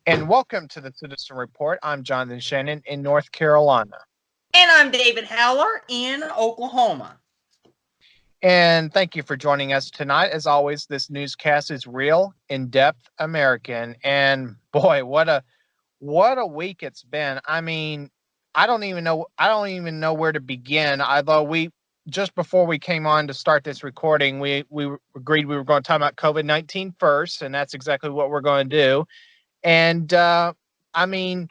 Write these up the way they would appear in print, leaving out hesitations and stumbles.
And welcome to the Citizen Report. I'm Jonathan Shannon in North Carolina. And I'm David Heller in Oklahoma. And thank you for joining us tonight. As always, this newscast is real, in-depth American. And boy, what a week it's been. I mean, I don't even know where to begin. Although we just before we came on to start this recording, we agreed we were going to talk about COVID-19 first, and that's exactly what we're going to do. And I mean,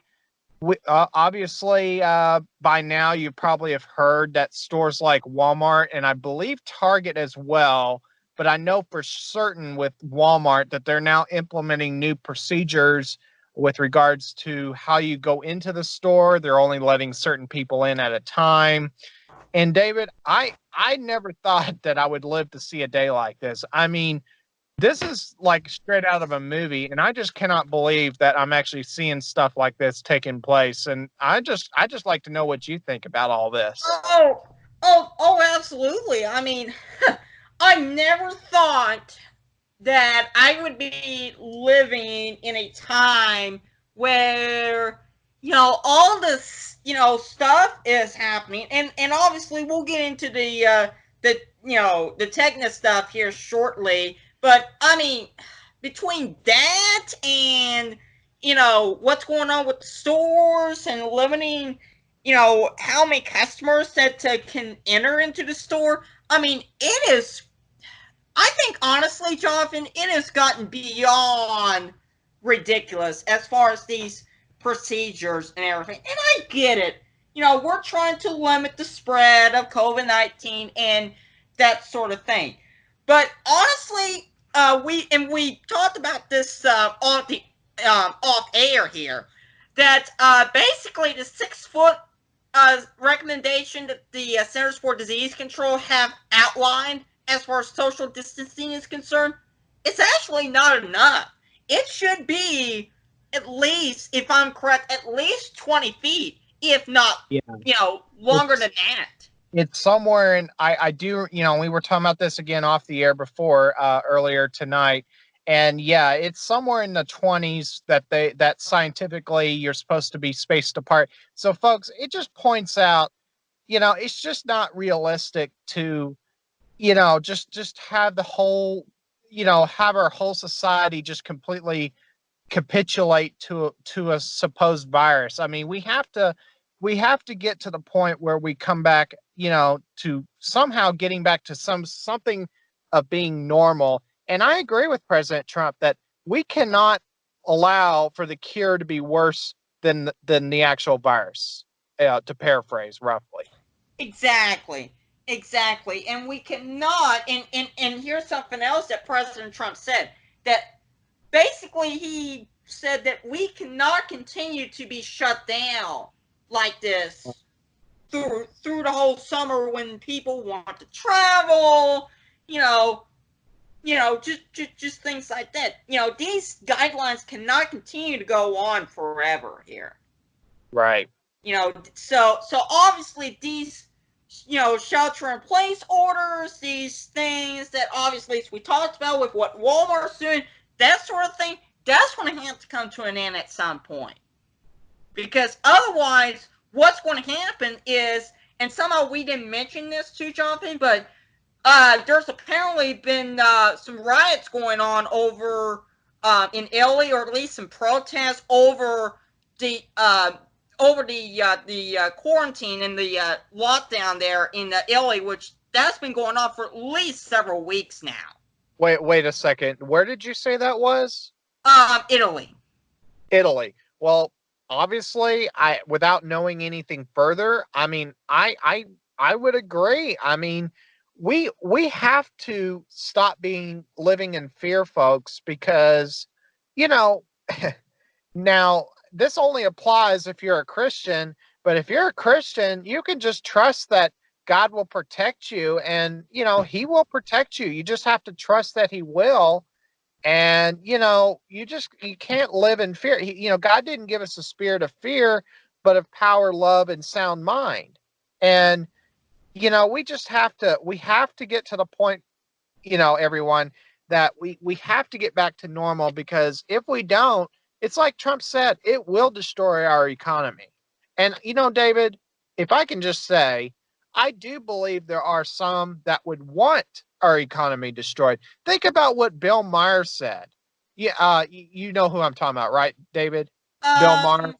obviously, by now you probably have heard that stores like Walmart and I believe Target as well, but I know for certain with Walmart that they're now implementing new procedures with regards to how you go into the store. They're only letting certain people in at a time. And David, I never thought that I would live to see a day like this. I mean, this is like straight out of a movie, and I just cannot believe that I'm actually seeing stuff like this taking place. And I just like to know what you think about all this. Absolutely. I mean, I never thought that I would be living in a time where all this stuff is happening, and obviously we'll get into the Tegna stuff here shortly. But I mean, between that and what's going on with the stores and limiting how many customers that can enter into the store, I mean, it is, I think honestly, Jonathan, it has gotten beyond ridiculous as far as these procedures and everything. And I get it. We're trying to limit the spread of COVID-19 and that sort of thing. But honestly, we talked about this off air here, that basically the 6 foot recommendation that the Centers for Disease Control have outlined as far as social distancing is concerned, it's actually not enough. It should be at least, if I'm correct, at least 20 feet, if not, Yeah, longer it's than that. it's somewhere in I do, we were talking about this again off the air before earlier tonight. And yeah, it's somewhere in the 20s that scientifically you're supposed to be spaced apart. So folks, it just points out, it's just not realistic to just have the whole, have our whole society just completely capitulate to a supposed virus. I mean, we have to get to the point where we come back, to somehow getting back to something of being normal. And I agree with President Trump that we cannot allow for the cure to be worse than the actual virus, to paraphrase roughly. Exactly. Exactly. And we cannot, and here's something else that President Trump said, that basically he said that we cannot continue to be shut down like this through the whole summer when people want to travel, you know, just things like that. These guidelines cannot continue to go on forever here. Right. So obviously these shelter in place orders, these things that obviously, as we talked about with what Walmart's doing, that sort of thing, that's going to have to come to an end at some point. Because otherwise, what's going to happen is, and somehow we didn't mention this too, Jonathan, but there's apparently been some riots going on in Italy, or at least some protests the uh, over the quarantine and the lockdown there in Italy, which that's been going on for at least several weeks now. Wait a second. Where did you say that was? Italy. Italy. Well, obviously, I without knowing anything further, I mean, I would agree. I mean, we have to stop being living in fear, folks, because you know, now this only applies if you're a Christian, but if you're a Christian, you can just trust that God will protect you, and he will protect you. You just have to trust that he will. And you can't live in fear. God didn't give us a spirit of fear, but of power, love, and sound mind. And we have to get to the point, everyone, that we have to get back to normal, because if we don't, it's like Trump said, it will destroy our economy. And, David, if I can just say, I do believe there are some that would want our economy destroyed. Think about what Bill Maher said. Yeah, you know who I'm talking about, right, David? Bill Maher. Um, yeah.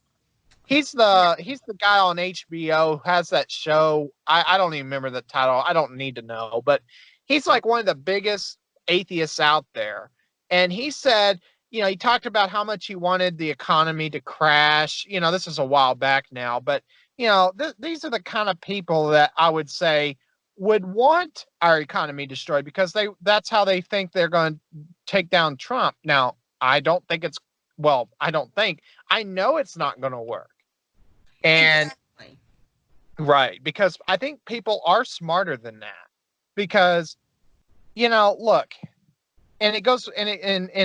He's the guy on HBO who has that show. I don't even remember the title. I don't need to know, but he's like one of the biggest atheists out there. And he said, he talked about how much he wanted the economy to crash. This is a while back now, but these are the kind of people that I would say would want our economy destroyed because that's how they think they're going to take down Trump. Now, I don't think it's well, I don't think I know it's not going to work. And Exactly. right, because I think people are smarter than that. Because look, and it goes and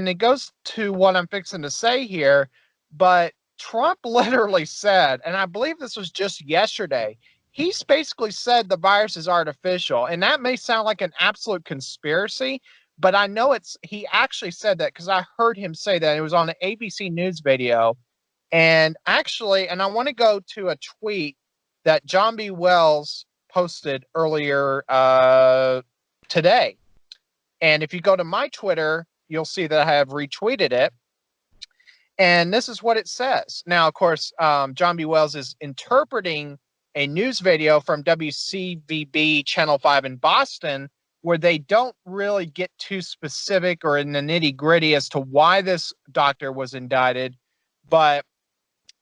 it goes to what I'm fixing to say here, but Trump literally said, and I believe this was just yesterday, he's basically said the virus is artificial, and that may sound like an absolute conspiracy, but I know he actually said that because I heard him say that. It was on an ABC News video. And actually, and I want to go to a tweet that John B. Wells posted earlier today. And if you go to my Twitter, you'll see that I have retweeted it. And this is what it says. Now, of course, John B. Wells is interpreting a news video from WCVB Channel 5 in Boston, where they don't really get too specific or in the nitty gritty as to why this doctor was indicted. But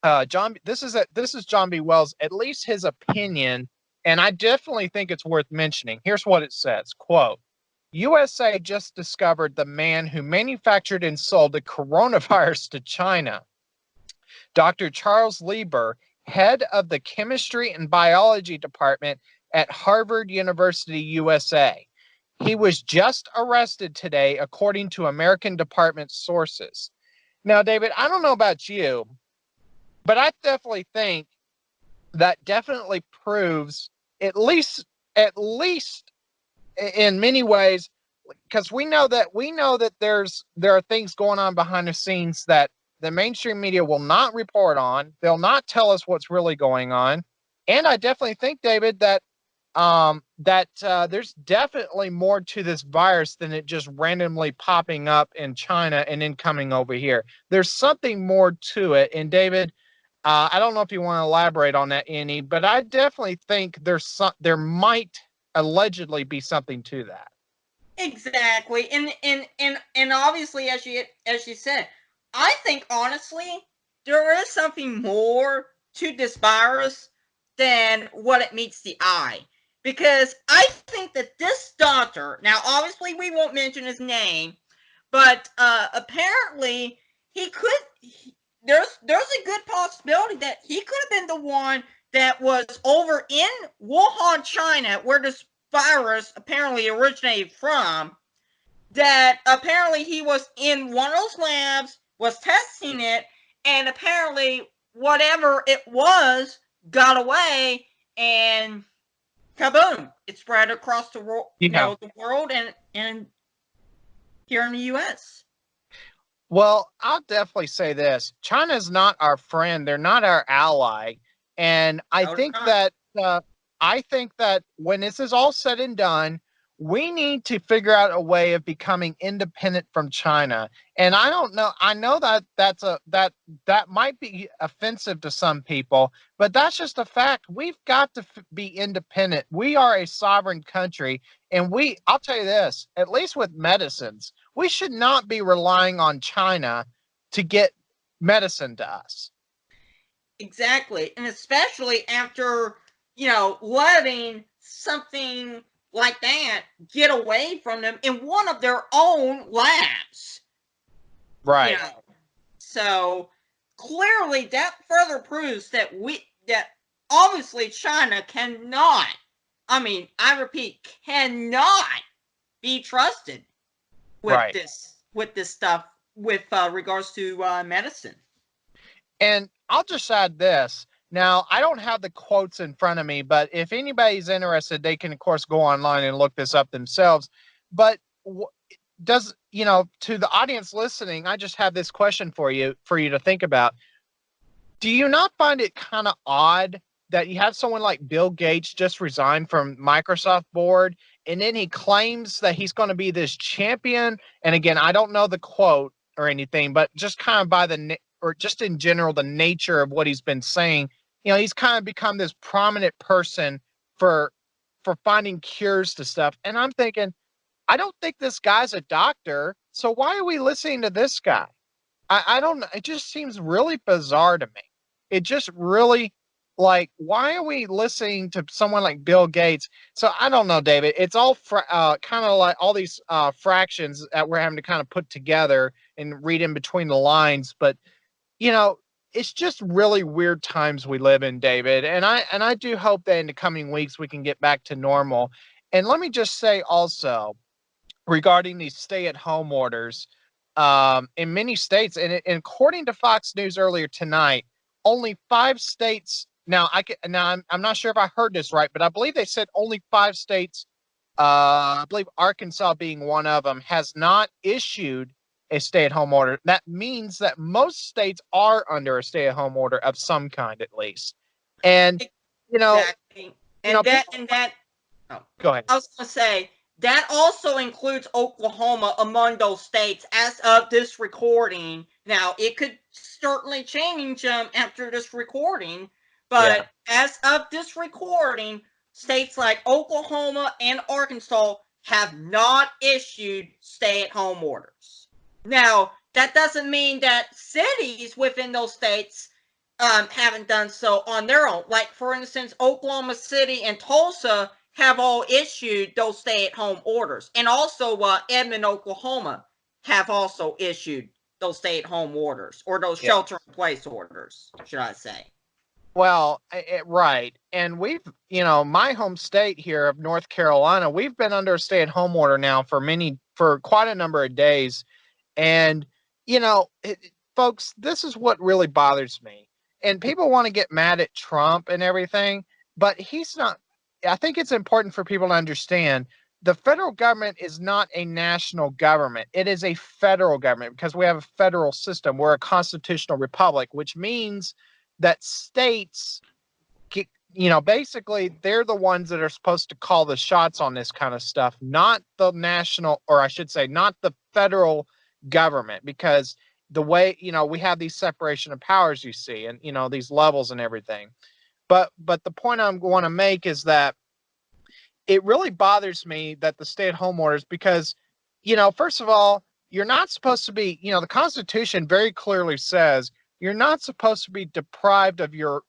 this is John B. Wells, at least his opinion, and I definitely think it's worth mentioning. Here's what it says, quote, USA just discovered the man who manufactured and sold the coronavirus to China. Dr. Charles Lieber, head of the chemistry and biology department at Harvard University, USA. He was just arrested today, according to American department sources. Now, David, I don't know about you, but I definitely think that definitely proves, at least in many ways, because we know that there are things going on behind the scenes that the mainstream media will not report on. They'll not tell us what's really going on. And I definitely think, David, that there's definitely more to this virus than it just randomly popping up in China and then coming over here. There's something more to it. And David, I don't know if you want to elaborate on that any, but I definitely think there might allegedly be something to that. Exactly. And obviously, as you said, I think honestly there is something more to this virus than what it meets the eye. Because I think that this doctor, now obviously we won't mention his name, but apparently he could. There's a good possibility that he could have been the one that was over in Wuhan, China, where this virus apparently originated from. That apparently he was in one of those labs, was testing it, and apparently whatever it was got away, and kaboom! It spread across the world, Yeah. the world, and here in the U.S. Well, I'll definitely say this. China's not our friend. They're not our ally. And I No, it's think not. that when this is all said and done, we need to figure out a way of becoming independent from China. And I don't know. I know that that might be offensive to some people, but that's just a fact. We've got to be independent. We are a sovereign country, and I'll tell you this, at least with medicines, we should not be relying on China to get medicine to us. Exactly. And especially after, letting something like that get away from them in one of their own labs. Right. So clearly that further proves that obviously China cannot, I repeat, cannot be trusted with Right. this stuff with regards to medicine. And I'll just add this. Now, I don't have the quotes in front of me, but if anybody's interested, they can, of course, go online and look this up themselves. But to the audience listening, I just have this question for you to think about. Do you not find it kind of odd that you have someone like Bill Gates just resign from Microsoft board, and then he claims that he's going to be this champion? And again, I don't know the quote or anything, but just kind of by or just in general, the nature of what he's been saying, he's kind of become this prominent person for finding cures to stuff. And I'm thinking, I don't think this guy's a doctor, so why are we listening to this guy? I don't know. It just seems really bizarre to me. It just really, like, why are we listening to someone like Bill Gates? So I don't know, David. It's all kind of like all these fractions that we're having to kind of put together and read in between the lines. But it's just really weird times we live in, David. And I do hope that in the coming weeks we can get back to normal. And let me just say also, regarding these stay-at-home orders, in many states, and according to Fox News earlier tonight, only 5 states. Now, I'm not sure if I heard this right, but I believe they said only 5 states. I believe Arkansas being one of them has not issued a stay-at-home order. That means that most states are under a stay-at-home order of some kind, at least. And exactly. And that people, and that. Oh, go ahead. I was going to say that also includes Oklahoma among those states as of this recording. Now, it could certainly change after this recording, but as of this recording, states like Oklahoma and Arkansas have not issued stay-at-home orders. Now, that doesn't mean that cities within those states haven't done so on their own. Like, for instance, Oklahoma City and Tulsa have all issued those stay-at-home orders. And also Edmond, Oklahoma have also issued those stay-at-home orders, or those shelter-in-place orders, should I say. Well, right. And we've, my home state here of North Carolina, we've been under a stay-at-home order now for quite a number of days. And, folks, this is what really bothers me. And people want to get mad at Trump and everything, but he's not. I think it's important for people to understand the federal government is not a national government. It is a federal government because we have a federal system. We're a constitutional republic, which means that states, basically they're the ones that are supposed to call the shots on this kind of stuff, not the national, or I should say, not the federal government, because the way, we have these separation of powers, you see, and, these levels and everything. But the point I'm going to make is that it really bothers me that the stay-at-home orders, because, first of all, you're not supposed to be, the Constitution very clearly says you're not supposed to be deprived of your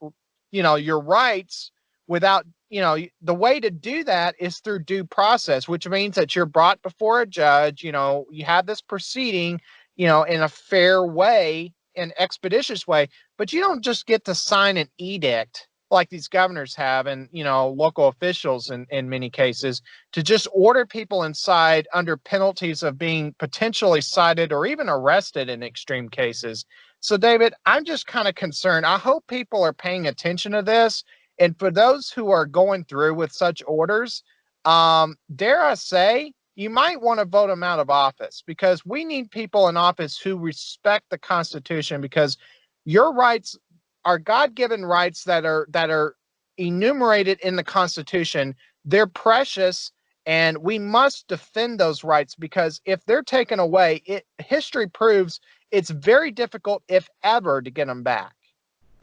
rights without, the way to do that is through due process, which means that you're brought before a judge, you have this proceeding, in a fair way, an expeditious way, but you don't just get to sign an edict like these governors have, and local officials in many cases, to just order people inside under penalties of being potentially cited or even arrested in extreme cases. So, David, I'm just kind of concerned. I hope people are paying attention to this. And for those who are going through with such orders, dare I say, you might want to vote them out of office, because we need people in office who respect the Constitution, because your rights are God-given rights that are enumerated in the Constitution. They're precious, and we must defend those rights, because if they're taken away, history proves it's very difficult, if ever, to get them back.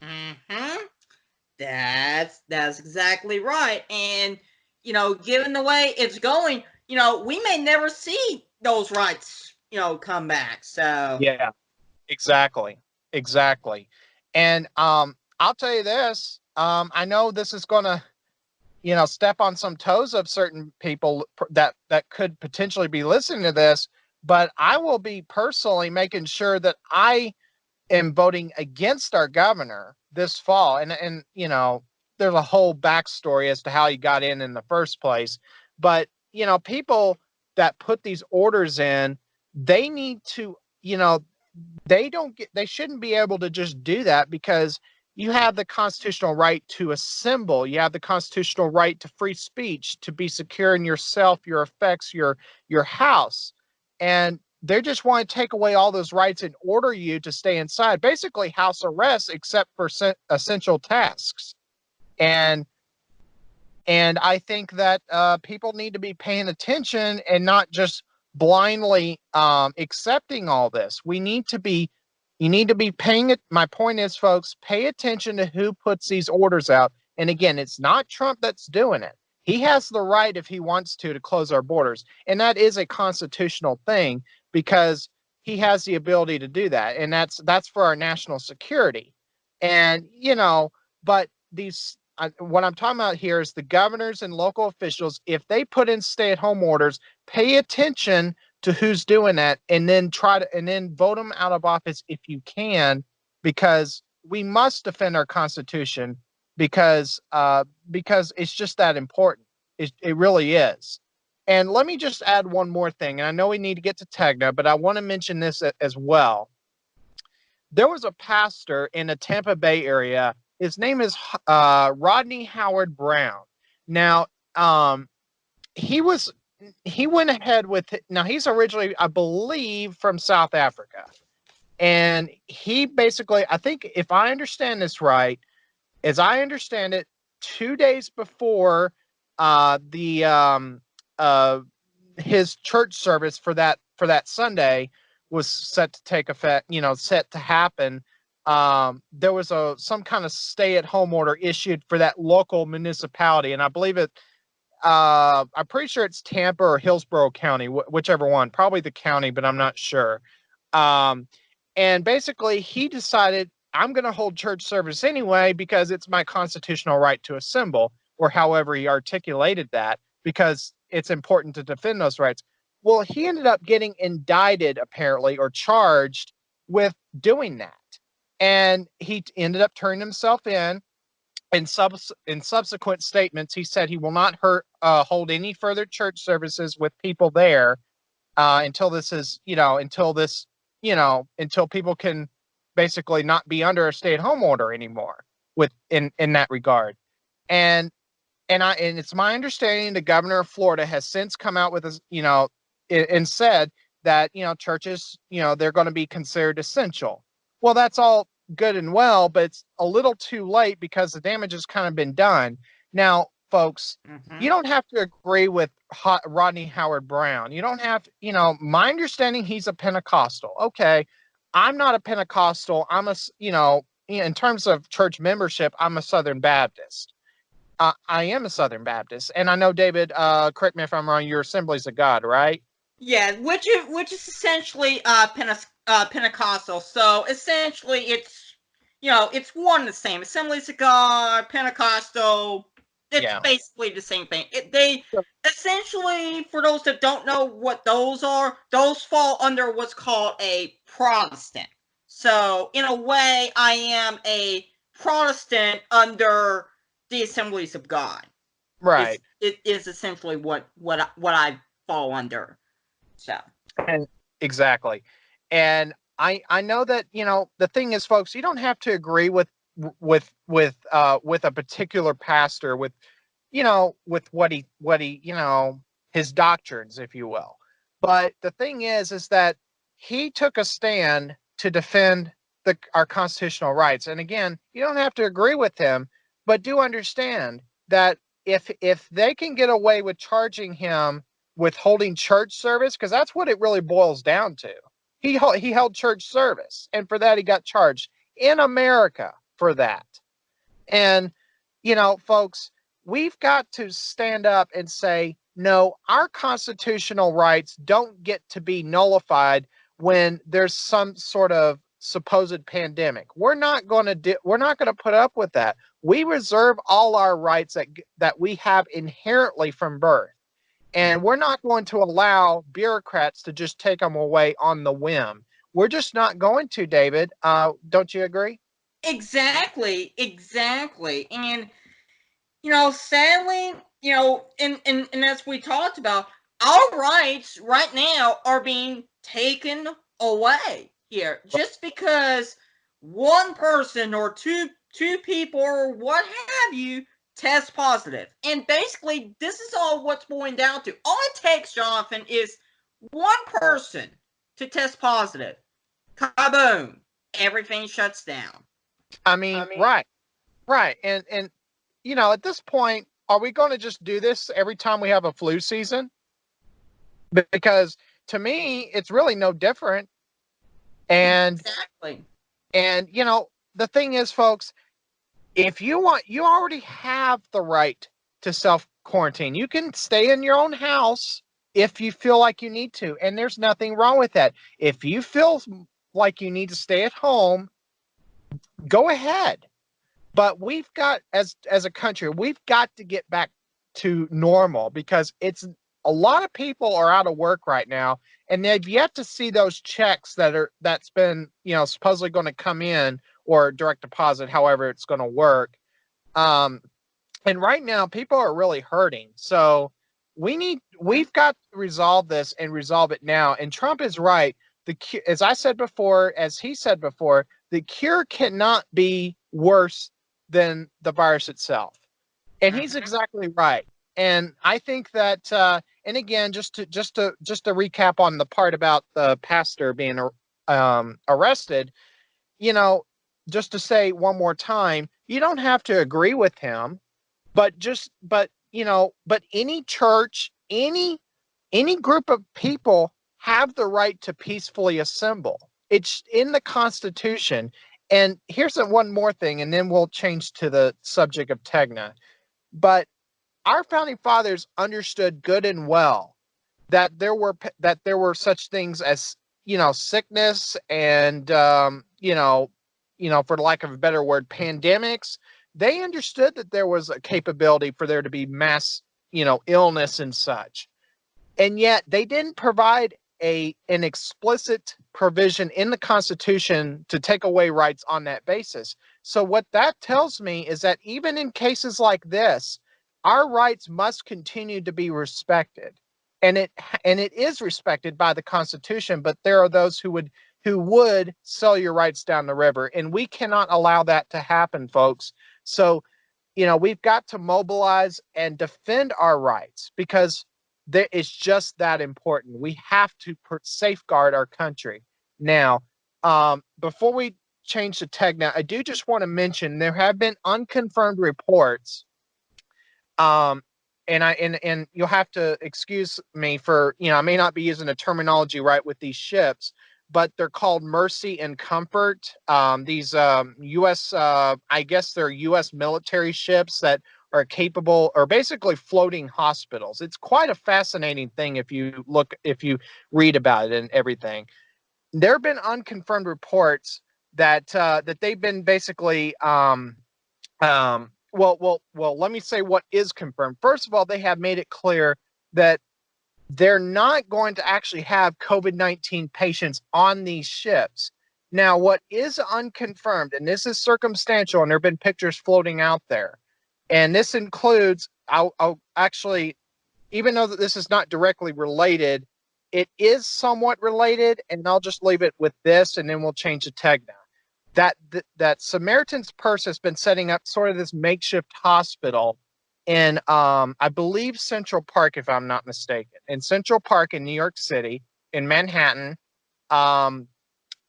Mm-hmm. That's exactly right. And, given the way it's going, we may never see those rights, come back. So yeah, exactly. And I'll tell you this, I know this is going to, step on some toes of certain people that could potentially be listening to this, but I will be personally making sure that I am voting against our governor this fall. And there's a whole backstory as to how he got in the first place. But, people that put these orders in, they need to, they shouldn't be able to just do that, because you have the constitutional right to assemble. You have the constitutional right to free speech, to be secure in yourself, your effects, your house. And they just want to take away all those rights and order you to stay inside, basically house arrest, except for essential tasks. And I think that people need to be paying attention and not just blindly accepting all this. You need to be paying it. My point is, folks, pay attention to who puts these orders out. And again, it's not Trump that's doing it. He has the right, if he wants to close our borders. And that is a constitutional thing because he has the ability to do that. And that's for our national security. And, but what I'm talking about here is the governors and local officials, if they put in stay-at-home orders, pay attention to who's doing that, and then vote them out of office if you can, because we must defend our Constitution because it's just that important. It really is. And let me just add one more thing, and I know we need to get to Tegna, but I want to mention this as well. There was a pastor in the Tampa Bay area. His name is Rodney Howard Brown. Now, he went ahead with it. Now, he's originally, I believe, from South Africa. And he basically, I think, if I understand this right, as I understand it, 2 days before his church service for that Sunday was set to take effect, set to happen, there was some kind of stay-at-home order issued for that local municipality, and I believe I'm pretty sure it's Tampa or Hillsborough County, whichever one, probably the county, but I'm not sure. And basically, he decided, I'm going to hold church service anyway because it's my constitutional right to assemble, or however he articulated that, because it's important to defend those rights. Well, he ended up getting indicted, apparently, or charged with doing that. And he ended up turning himself in. In subsequent statements, he said he will not hold any further church services with people there until people can basically not be under a stay-at-home order anymore in that regard. And it's my understanding the governor of Florida has since come out with and said that churches they're going to be considered essential. Well, that's all good and well, but it's a little too late because the damage has kind of been done. Now, folks, you don't have to agree with Rodney Howard Brown. You don't have, my understanding, he's a Pentecostal. Okay, I'm not a Pentecostal. I'm in terms of church membership, I'm a Southern Baptist. I am a Southern Baptist, and I know, David, correct me if I'm wrong, you're Assemblies of God, right? Yeah, which is essentially Pentecostal. So essentially, it's it's one and the same. Assemblies of God, Pentecostal. It's basically the same thing. They essentially, for those that don't know what those are, those fall under what's called a Protestant. So in a way, I am a Protestant under the Assemblies of God. Right. It is essentially what I fall under. So. And exactly. And I know that, the thing is, folks, you don't have to agree with a particular pastor, with what he, his doctrines, if you will. But the thing is that he took a stand to defend our constitutional rights. And again, you don't have to agree with him, but do understand that if they can get away with charging him with holding church service, because that's what it really boils down to. He held church service, and for that he got charged in America for that. And folks, we've got to stand up and say, no, our constitutional rights don't get to be nullified when there's some sort of supposed pandemic. We're not going to put up with that. We reserve all our rights that we have inherently from birth. And we're not going to allow bureaucrats to just take them away on the whim. We're just not going to, David. Don't you agree? Exactly. And, sadly, and as we talked about, our rights right now are being taken away here just because one person or two people or what have you test positive. And basically, this is all what's boiling down to. All it takes, Jonathan, is one person to test positive. Kaboom! Everything shuts down. I mean, right. And you know, at this point, are we going to just do this every time we have a flu season? Because to me, it's really no different. And exactly. And you know, the thing is, folks, if you want, you already have the right to self quarantine. You can stay in your own house if you feel like you need to, and there's nothing wrong with that. If you feel like you need to stay at home, go ahead. But we've got, as a country, we've got to get back to normal, because it's a lot of people are out of work right now, and they've yet to see those checks that's been, you know, supposedly going to come in, or direct deposit, however it's going to work. And right now people are really hurting. So we've got to resolve this, and resolve it now. And Trump is right. As I said before, as he said before, the cure cannot be worse than the virus itself. And he's exactly right. And I think that, and again, just to recap on the part about the pastor being arrested, you know, just to say one more time, you don't have to agree with him, but you know, but any church, any group of people have the right to peacefully assemble. It's in the Constitution. And here's one more thing, and then we'll change to the subject of Tegna. But our founding fathers understood good and well that there were such things as, you know, sickness and, for lack of a better word, pandemics. They understood that there was a capability for there to be mass, you know, illness and such. And yet they didn't provide an explicit provision in the Constitution to take away rights on that basis. So what that tells me is that even in cases like this, our rights must continue to be respected. And it is respected by the Constitution, but there are those who would sell your rights down the river, and we cannot allow that to happen, folks. So, you know, we've got to mobilize and defend our rights, because it's just that important. We have to safeguard our country. Now, before we change to Tegna, I do just want to mention there have been unconfirmed reports. And you'll have to excuse me for, you know, I may not be using the terminology right with these ships, but they're called Mercy and Comfort. These U.S. I guess they're U.S. military ships that are capable, or basically floating hospitals. It's quite a fascinating thing if you read about it and everything. There have been unconfirmed reports that they've been basically well, let me say what is confirmed. First of all, they have made it clear that they're not going to actually have COVID-19 patients on these ships. Now, what is unconfirmed, and this is circumstantial, and there have been pictures floating out there, and this includes, I'll actually, even though that this is not directly related, it is somewhat related, and I'll just leave it with this, and then we'll change to Tegna. That Samaritan's Purse has been setting up sort of this makeshift hospital in, I believe, Central Park, if I'm not mistaken. In Central Park in New York City, in Manhattan,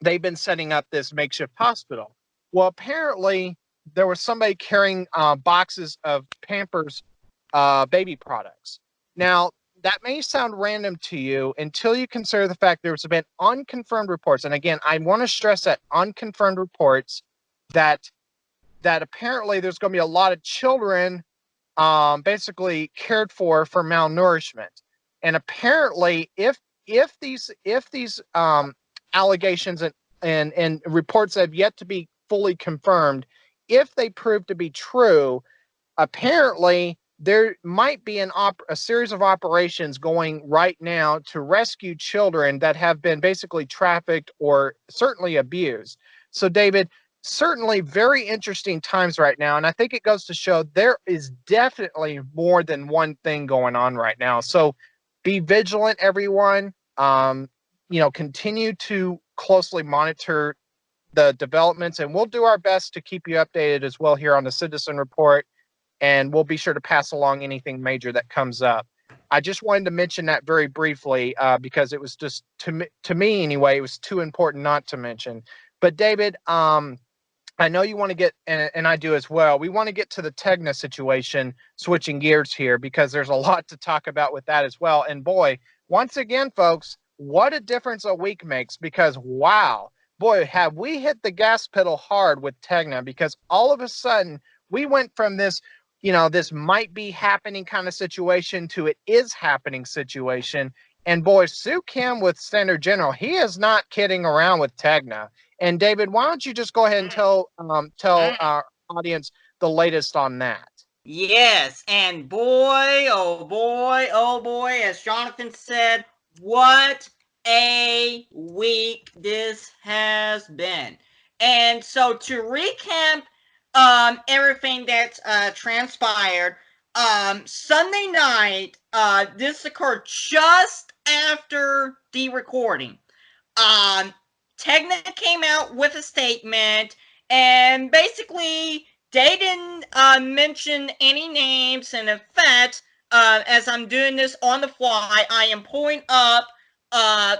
they've been setting up this makeshift hospital. Well, apparently there was somebody carrying boxes of Pampers baby products. Now, that may sound random to you until you consider the fact there's been unconfirmed reports. And again, I want to stress that unconfirmed reports that apparently there's going to be a lot of children basically cared for malnourishment. And apparently, if these allegations and reports have yet to be fully confirmed, if they prove to be true, apparently there might be a series of operations going right now to rescue children that have been basically trafficked or certainly abused. So, David, certainly very interesting times right now. And I think it goes to show there is definitely more than one thing going on right now. So be vigilant, everyone. Continue to closely monitor the developments, and we'll do our best to keep you updated as well here on the Citizen Report. And we'll be sure to pass along anything major that comes up. I just wanted to mention that very briefly because it was just to me anyway, it was too important not to mention. But David, I know you want to get, and I do as well. We want to get to the Tegna situation, switching gears here, because there's a lot to talk about with that as well. And boy, once again, folks, what a difference a week makes, because wow, boy, have we hit the gas pedal hard with Tegna, because all of a sudden we went from this, this might be happening kind of situation to it is happening situation. And boy, Sue Kim with Standard General, he is not kidding around with Tegna. And David, why don't you just go ahead and tell our audience the latest on that? Yes, and boy, oh boy, oh boy, as Jonathan said, what a week this has been. And so to recap everything that's transpired, Sunday night, this occurred just after the recording. Tegna came out with a statement, and basically they didn't mention any names. And in fact, as I'm doing this on the fly, I am pulling up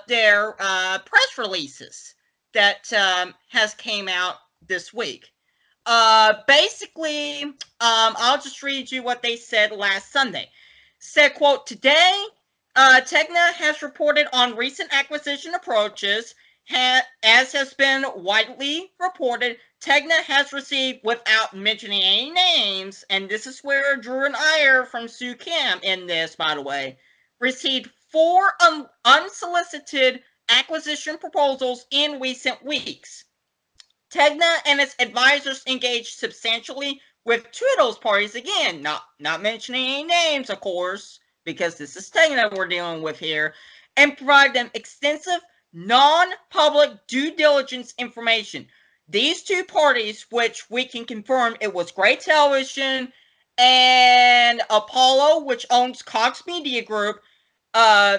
their press releases that has came out this week. Basically, I'll just read you what they said last Sunday. Said, quote, today, Tegna has reported on recent acquisition approaches. As has been widely reported, Tegna has received, without mentioning any names, and this is where Drew and I are from Sue Kim in this, by the way, received 4 unsolicited acquisition proposals in recent weeks. Tegna and its advisors engaged substantially with 2 of those parties, again, not mentioning any names, of course, because this is Tegna we're dealing with here, and provide them extensive non-public due diligence information. These 2 parties, which we can confirm it was Gray Television and Apollo, which owns Cox Media Group,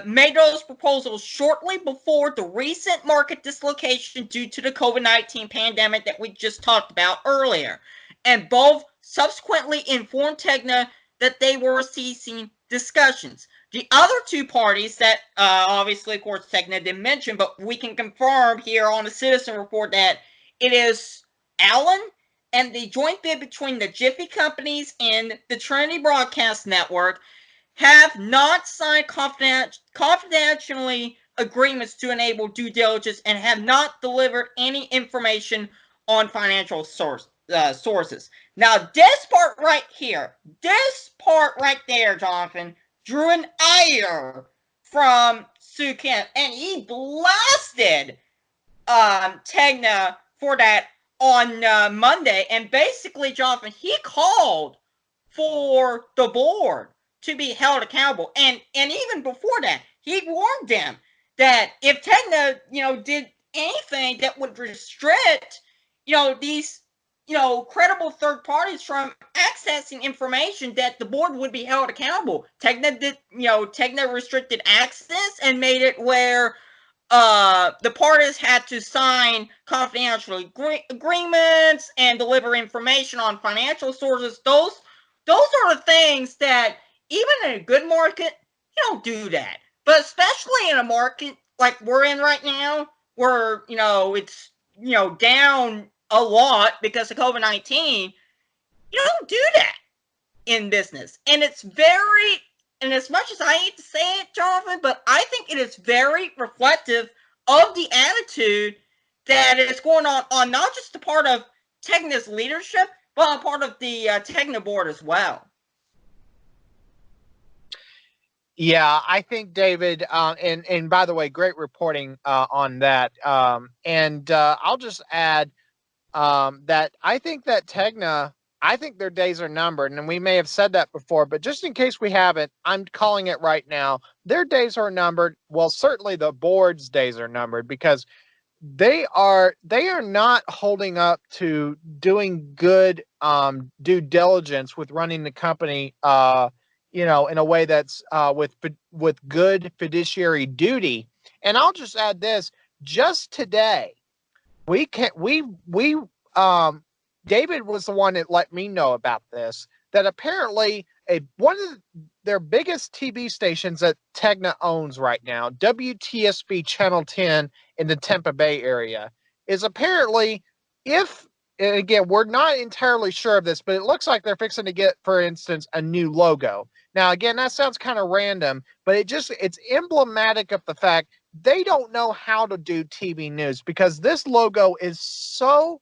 made those proposals shortly before the recent market dislocation due to the COVID-19 pandemic that we just talked about earlier. And both subsequently informed Tegna that they were ceasing discussions. The other 2 parties that obviously, of course, Tegna didn't mention, but we can confirm here on the Citizen Report that it is Allen and the joint bid between the Jiffy Companies and the Trinity Broadcast Network have not signed confidentially agreements to enable due diligence and have not delivered any information on financial sources. Now, this part right here, this part right there, Jonathan, drew an ire from Sue Kim, and he blasted Tegna for that on Monday. And basically, Jonathan, he called for the board to be held accountable. And even before that, he warned them that if Tegna, did anything that would restrict, these, credible third parties from accessing information, that the board would be held accountable. Tegna restricted access and made it where the parties had to sign confidential agreements and deliver information on financial sources. Those are the things that, even in a good market, you don't do that. But especially in a market like we're in right now, where, it's, down a lot because of COVID-19, you don't do that in business. And it's very, and as much as I hate to say it, Jonathan, but I think it is very reflective of the attitude that is going on not just the part of Tegna's leadership, but on part of the Tegna board as well. Yeah, I think David, and by the way, great reporting on that. And I'll just add that I think that Tegna, I think their days are numbered, and we may have said that before, but just in case we haven't, I'm calling it right now. Their days are numbered. Well, certainly the board's days are numbered, because they are not holding up to doing good due diligence with running the company in a way that's with good fiduciary duty. And I'll just add this: just today, David was the one that let me know about this, that apparently one of their biggest TV stations that Tegna owns right now, WTSB Channel 10 in the Tampa Bay area, is apparently, if, and again, we're not entirely sure of this, but it looks like they're fixing to get, for instance, a new logo. Now, again, that sounds kind of random, but it's emblematic of the fact they don't know how to do TV news, because this logo is so,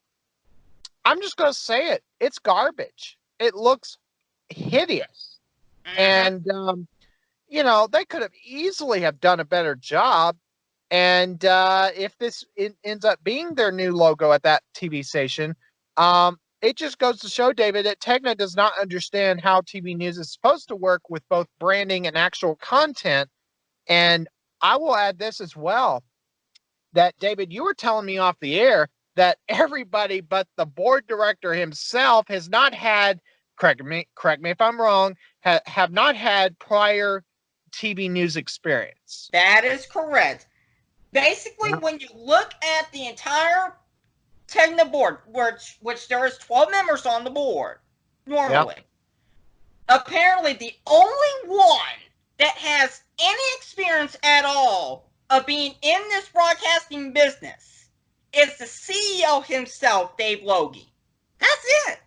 I'm just going to say it, it's garbage. It looks hideous. And, they could have easily have done a better job. And if this ends up being their new logo at that TV station, it just goes to show, David, that Tegna does not understand how TV news is supposed to work with both branding and actual content. And I will add this as well, that, David, you were telling me off the air that everybody but the board director himself has not had, correct me if I'm wrong, have not had prior TV news experience. That is correct. Basically, when you look at the entire Tegna board, which there is 12 members on the board normally, apparently the only one that has any experience at all of being in this broadcasting business is the CEO himself, Dave Logie. That's it.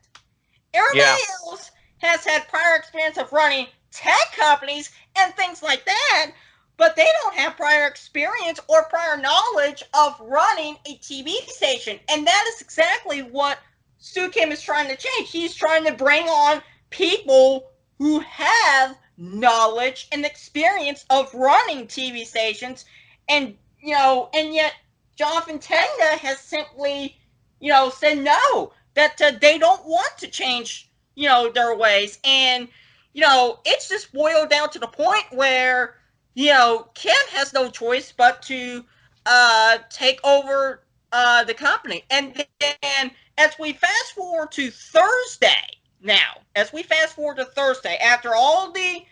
Everybody else has had prior experience of running tech companies and things like that, but they don't have prior experience or prior knowledge of running a TV station. And that is exactly what Stu Kim is trying to change. He's trying to bring on people who have knowledge and experience of running TV stations. And yet Jonathan Tegna has simply, said no, that they don't want to change, their ways. And, it's just boiled down to the point where, Kim has no choice but to take over the company. And then as we fast forward to Thursday, after all the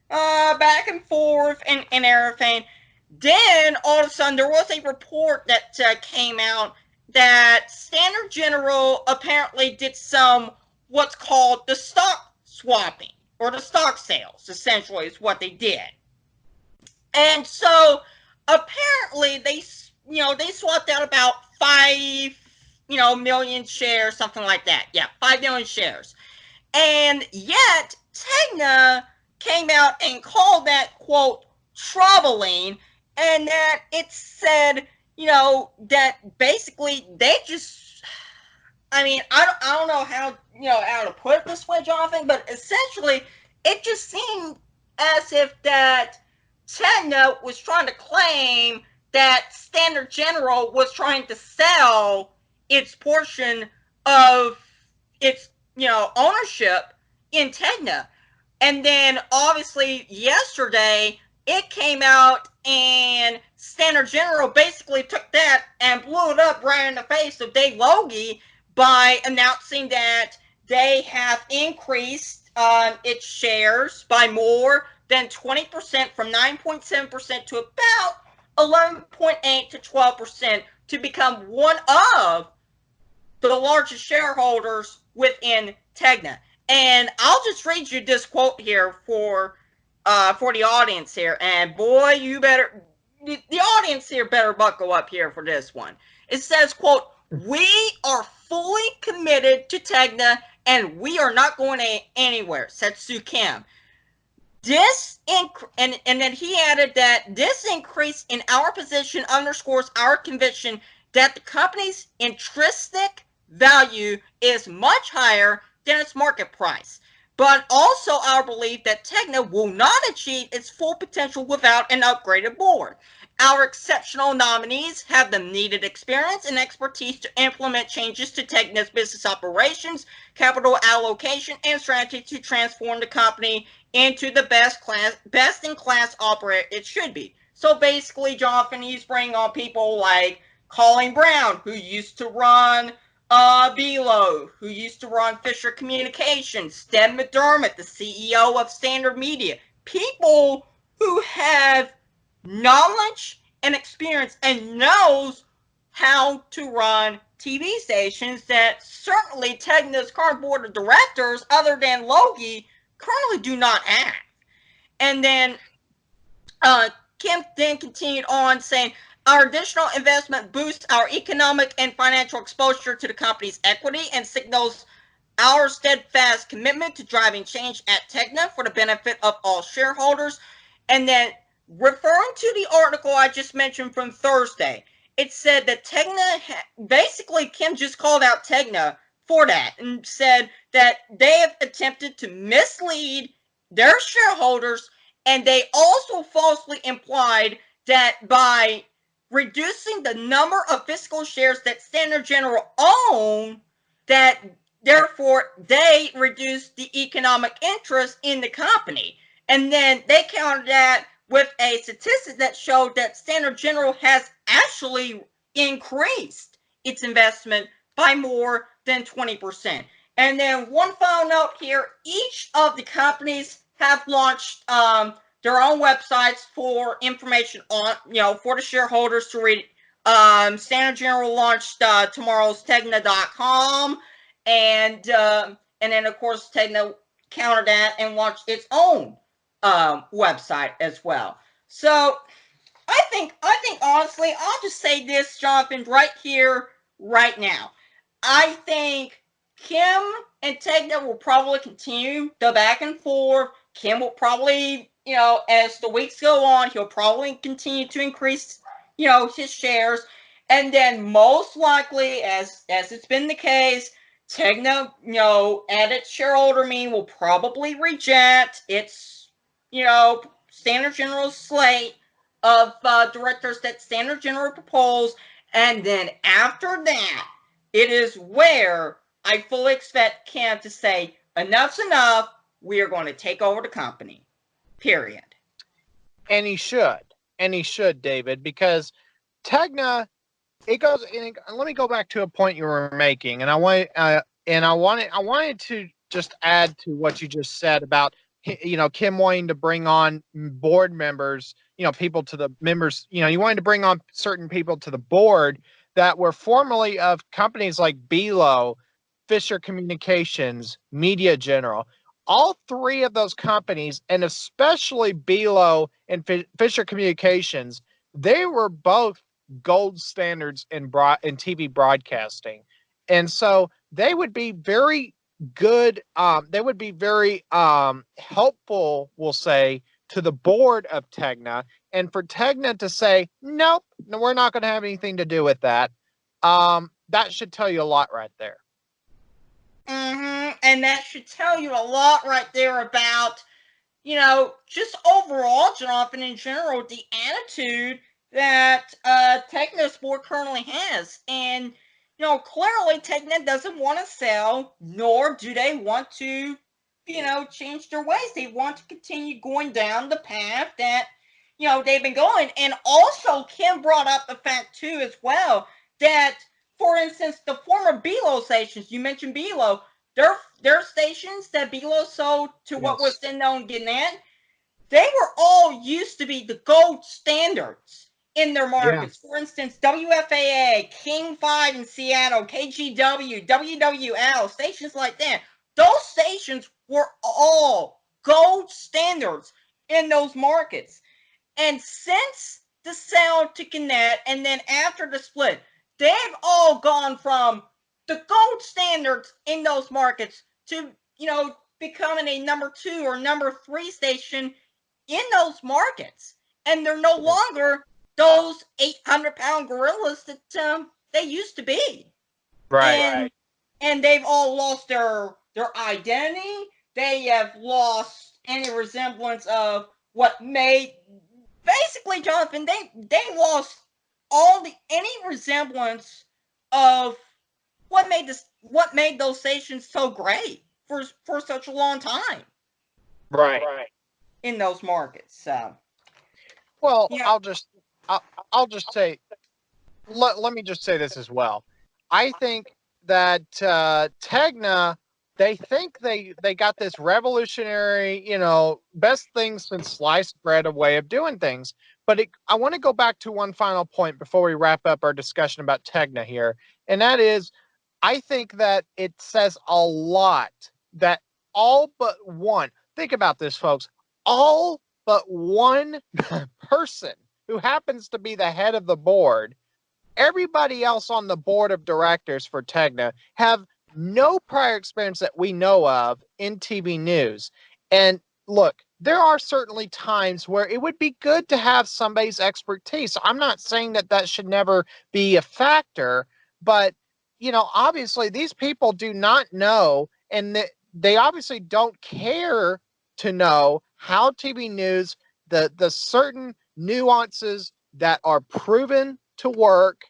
back and forth and everything, then all of a sudden there was a report that came out that Standard General apparently did some what's called the stock swapping, or the stock sales, essentially, is what they did. And so apparently they swapped out about 5 million shares, something like that. Yeah, 5 million shares. And yet Tegna came out and called that, quote, troubling, and that it said, that basically they just, I don't know how to put it this way, Jonathan, but essentially it just seemed as if that Tegna was trying to claim that Standard General was trying to sell its portion of its, ownership in Tegna. And then obviously yesterday it came out and Standard General basically took that and blew it up right in the face of Dave Logie by announcing that they have increased its shares by more than 20%, from 9.7% to about 11.8 to 12%, to become one of the largest shareholders within Tegna. And I'll just read you this quote here for the audience here. And boy, the audience here better buckle up here for this one. It says, quote, "We are fully committed to Tegna and we are not going anywhere," said Soo Kim. And then he added that this increase in our position underscores our conviction that the company's intrinsic value is much higher than its market price, but also our belief that Tegna will not achieve its full potential without an upgraded board. Our exceptional nominees have the needed experience and expertise to implement changes to Tegna's business operations, capital allocation, and strategy to transform the company into the best-in-class operator it should be. So basically, Jonathan, he's bringing on people like Colleen Brown, who used to run Belo, who used to run Fisher Communications, Deb McDermott, the CEO of Standard Media, people who have knowledge and experience and knows how to run TV stations that certainly Tegna's current board of directors, other than Logie, currently do not have. And then Kim then continued on saying, our additional investment boosts our economic and financial exposure to the company's equity and signals our steadfast commitment to driving change at Tegna for the benefit of all shareholders. And then, referring to the article I just mentioned from Thursday, it said that Tegna, basically, Kim just called out Tegna for that and said that they have attempted to mislead their shareholders, and they also falsely implied that by reducing the number of physical shares that Standard General own, that therefore they reduce the economic interest in the company. And then they countered that with a statistic that showed that Standard General has actually increased its investment by more than 20%. And then one final note here, each of the companies have launched their own websites for information on, for the shareholders to read. Standard General launched tomorrow's Tegna.com, and then of course Tegna countered that and launched its own website as well. So I think honestly, I'll just say this, Jonathan, right here, right now. I think Kim and Tegna will probably continue the back and forth. Kim will probably, as the weeks go on, he'll probably continue to increase, his shares. And then most likely, as it's been the case, Tegna, at its shareholder meeting will probably reject its, Standard General slate of directors that Standard General proposed. And then after that, it is where I fully expect Kim to say, enough's enough, we are going to take over the company. Period. And he should, David, because Tegna, it goes. And let me go back to a point you were making, and I wanted to just add to what you just said about Kim wanting to bring on board members, people to the members. You wanted to bring on certain people to the board that were formerly of companies like Belo, Fisher Communications, Media General. All three of those companies, and especially Belo and Fisher Communications, they were both gold standards in TV broadcasting. And so they would be very good. They would be very helpful, we'll say, to the board of Tegna. And for Tegna to say, nope, no, we're not going to have anything to do with that. That should tell you a lot right there. And that should tell you a lot right there about, just overall, Jonathan, in general, the attitude that Tegna Sport currently has. And, clearly Tegna doesn't want to sell, nor do they want to, change their ways. They want to continue going down the path that, they've been going. And also, Kim brought up the fact, too, as well, that, for instance, the former Belo stations, you mentioned Belo, their stations that Belo sold to what was then known Gannett, they were all used to be the gold standards in their markets. Yeah. For instance, WFAA, King 5 in Seattle, KGW, WWL, stations like that. Those stations were all gold standards in those markets. And since the sale to Gannett and then after the split, they've all gone from the gold standards in those markets to, becoming a number 2 or number 3 station in those markets. And they're no longer those 800-pound gorillas that they used to be. Right. And they've all lost their identity. They have lost any resemblance of what made, basically, Jonathan, they lost any resemblance of what made those stations so great for such a long time. Right. In those markets. So, well, yeah. I'll just say, let me just say this as well. I think that Tegna, they think they got this revolutionary, best thing since sliced bread, a way of doing things. But I want to go back to one final point before we wrap up our discussion about Tegna here. And that is, I think that it says a lot that all but one, think about this, folks, all but one person who happens to be the head of the board. Everybody else on the board of directors for Tegna have no prior experience that we know of in TV news. And look, there are certainly times where it would be good to have somebody's expertise. I'm not saying that that should never be a factor, but obviously these people do not know, and they obviously don't care to know how TV news, the certain nuances that are proven to work,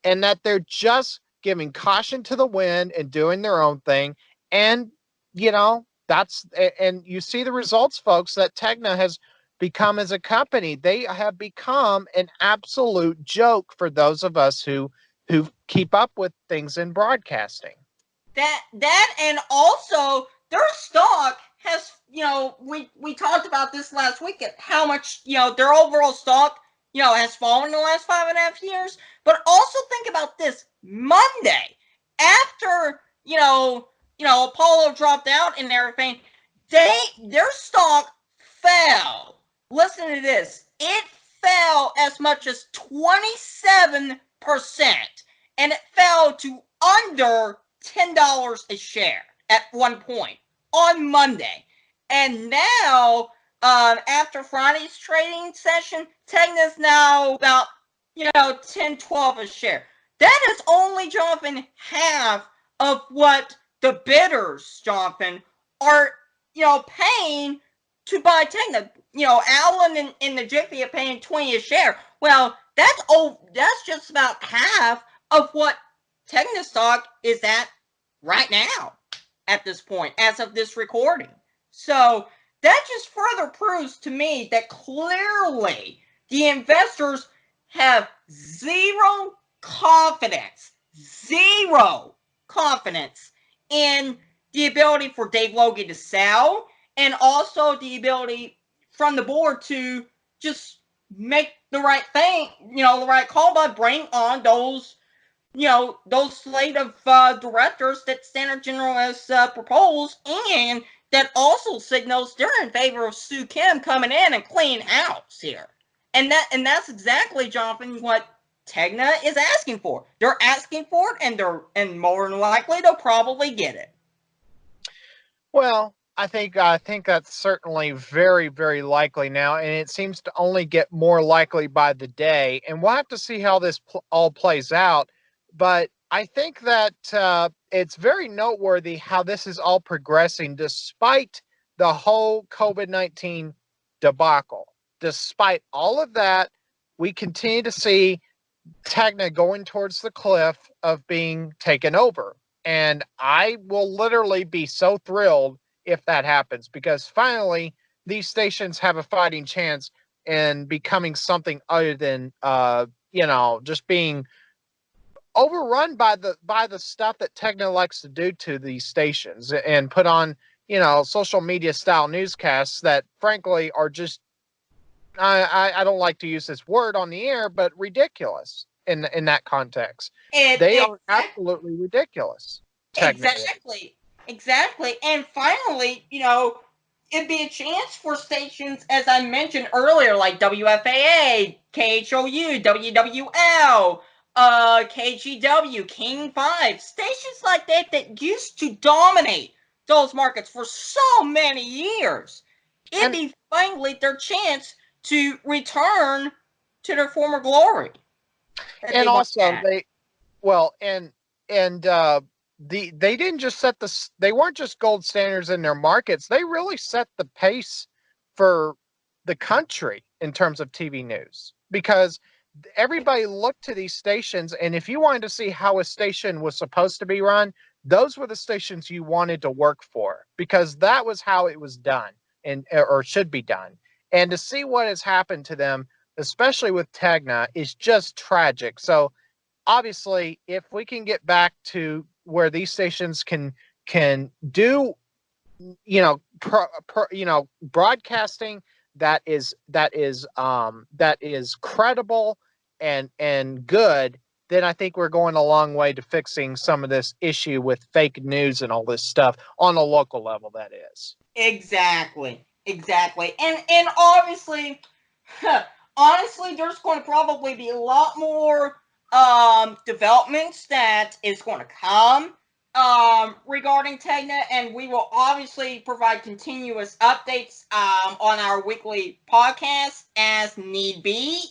and that they're just giving caution to the wind and doing their own thing. And and you see the results, folks, that Tegna has become as a company. They have become an absolute joke for those of us who keep up with things in broadcasting. That and also their stock has, we talked about this last week, at how much, their overall stock, has fallen in the last 5.5 years. But also think about this: Monday, after Apollo dropped out and everything, their stock fell. Listen to this: it fell as much as 27%, and it fell to under $10 a share at one point on Monday. And now, after Friday's trading session, Tegna's now about 10, 12 a share. That is only, Jonathan, half of what the bidders, Jonathan, are paying to buy Tegna. Allen and the Jiffy are paying 20 a share. Well, that's just about half of what Tegna stock is at right now, at this point, as of this recording. So that just further proves to me that clearly the investors have zero confidence in the ability for Dave Logie to sell, and also the ability from the board to just make the right thing, the right call by bringing on those slate of directors that Standard General has proposed, and that also signals they're in favor of Sue Kim coming in and clean house here. And that's exactly, Jonathan, what Tegna is asking for. They're asking for it, and more than likely they'll probably get it. Well, I think that's certainly very, very likely now, and it seems to only get more likely by the day. And we'll have to see how this all plays out. But I think that it's very noteworthy how this is all progressing, despite the whole COVID-19 debacle. Despite all of that, we continue to see Tegna going towards the cliff of being taken over. And I will literally be so thrilled if that happens, because finally these stations have a fighting chance in becoming something other than just being overrun by the stuff that Tegna likes to do to these stations and put on social media style newscasts that frankly are just, I don't like to use this word on the air, but ridiculous in that context. They are absolutely ridiculous. Exactly. And finally, it'd be a chance for stations, as I mentioned earlier, like WFAA, KHOU, WWL, KGW, King 5, stations like that used to dominate those markets for so many years. It'd be finally their chance to return to their former glory. And also they didn't just they weren't just gold standards in their markets. They really set the pace for the country in terms of TV news, because everybody looked to these stations, and if you wanted to see how a station was supposed to be run, those were the stations you wanted to work for, because that was how it was done or should be done. And to see what has happened to them, especially with Tegna, is just tragic. So obviously, if we can get back to where these stations can do, broadcasting that is credible and good, then I think we're going a long way to fixing some of this issue with fake news and all this stuff on a local level. That is exactly. Exactly. And obviously, honestly, there's going to probably be a lot more developments that is going to come regarding Tegna, and we will obviously provide continuous updates on our weekly podcast as need be,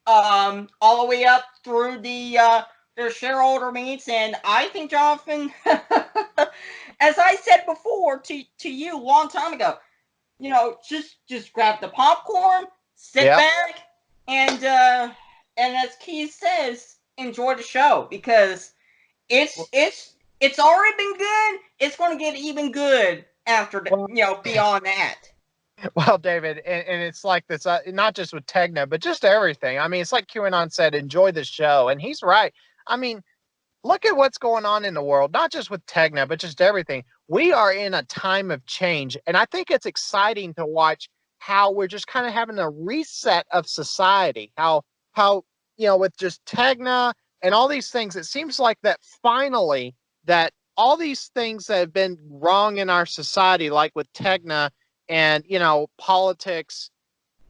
all the way up through their shareholder meets. And I think, Jonathan, as I said before to you a long time ago, just grab the popcorn, sit Yep. back, and as Keith says, enjoy the show, because it's already been good. It's going to get even good after Well, beyond that. well, David, and it's like this, not just with Tegna, but just everything. I mean, it's like QAnon said, enjoy the show. And he's right. I mean, look at what's going on in the world, not just with Tegna, but just everything. We are in a time of change. And I think it's exciting to watch how we're just kind of having a reset of society. How, with just Tegna and all these things, it seems like that finally that all these things that have been wrong in our society, like with Tegna and, politics,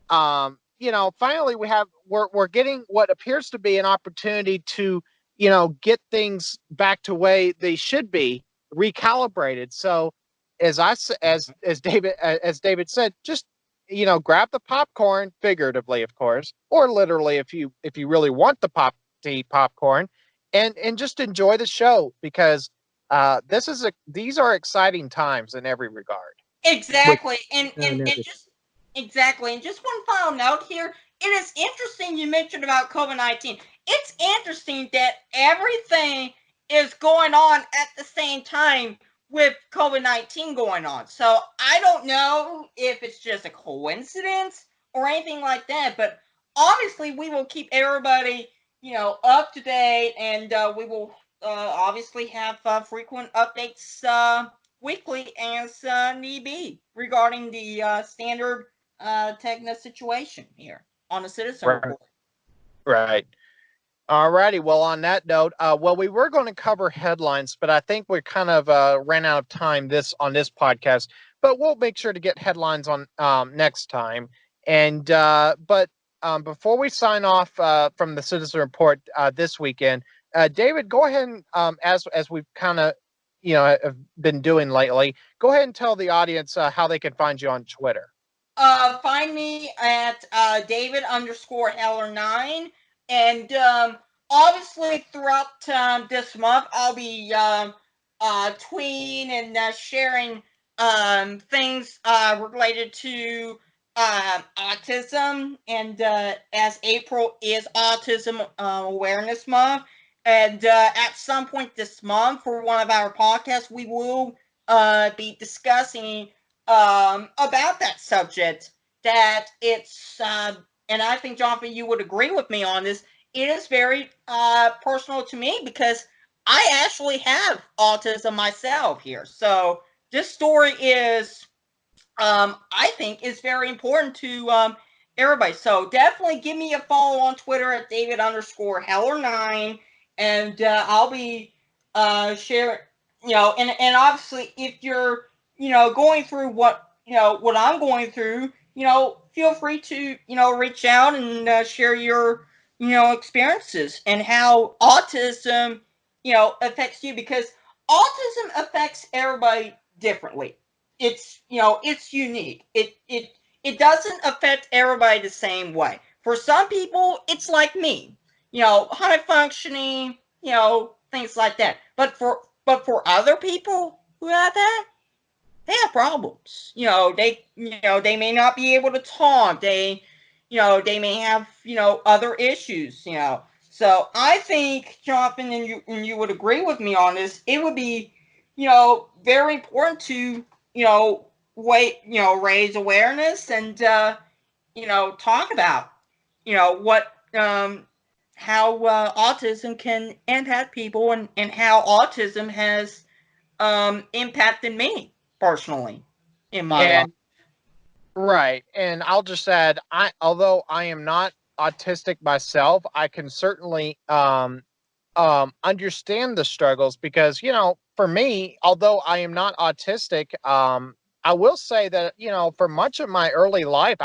finally we're getting what appears to be an opportunity to, get things back to way they should be recalibrated. So as David said, just, grab the popcorn, figuratively, of course, or literally if you really want to eat popcorn, and just enjoy the show, because these are exciting times in every regard. With Exactly, and just one final note here. It is interesting you mentioned about COVID-19. It's interesting that everything is going on at the same time with COVID-19 going on. So I don't know if it's just a coincidence or anything like that, but obviously we will keep everybody, up to date, and we will obviously have frequent updates weekly as need be regarding the standard Tegna situation here on the Citizen right, Report. right. Alrighty. Well, on that note, we were going to cover headlines, but I think we kind of ran out of time on this podcast. But we'll make sure to get headlines on next time. And but before we sign off from the Citizen Report this weekend, David, go ahead and as we've kind of have been doing lately, go ahead and tell the audience how they can find you on Twitter. Find me at David_Heller9. And obviously, throughout this month, I'll be tweeting and sharing things related to autism. And as April is Autism Awareness Month, and at some point this month, for one of our podcasts, we will be discussing about that subject. That it's and I think, Jonathan, you would agree with me on this. It is very personal to me, because I actually have autism myself here. So this story is, I think, is very important to everybody. So definitely give me a follow on Twitter at David_Heller9, and I'll be sharing. And obviously, if you're going through what I'm going through, feel free to reach out and share your experiences and how autism affects you, because autism affects everybody differently. It's unique. It doesn't affect everybody the same way. For some people, it's like me, high functioning, things like that. But for other people who have that, they have problems. They may not be able to talk. They may have other issues. So I think, Jonathan, and you would agree with me on this. It would be very important to raise awareness and talk about what how autism can impact people, and how autism has impacted me personally in my life. And right. And I'll just add, although I am not autistic myself, I can certainly understand the struggles, because, for me, although I am not autistic, I will say that, for much of my early life,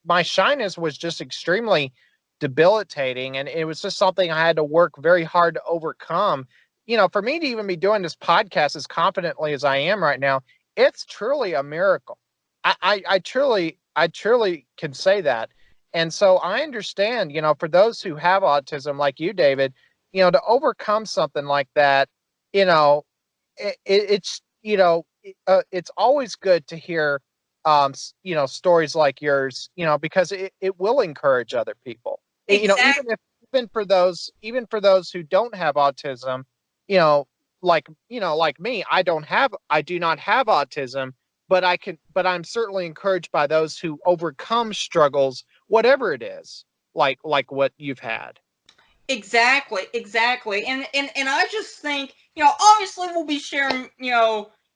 my shyness was just extremely debilitating. And it was just something I had to work very hard to overcome. For me to even be doing this podcast as confidently as I am right now, it's truly a miracle. I truly can say that. And so I understand, for those who have autism like you, David, to overcome something like that, you know, it's always good to hear stories like yours, because it will encourage other people. Exactly. Even for those who don't have autism, you know like me, I do not have autism, but I'm certainly encouraged by those who overcome struggles, whatever it is, like what you've had. Exactly. And I just think, obviously we'll be sharing,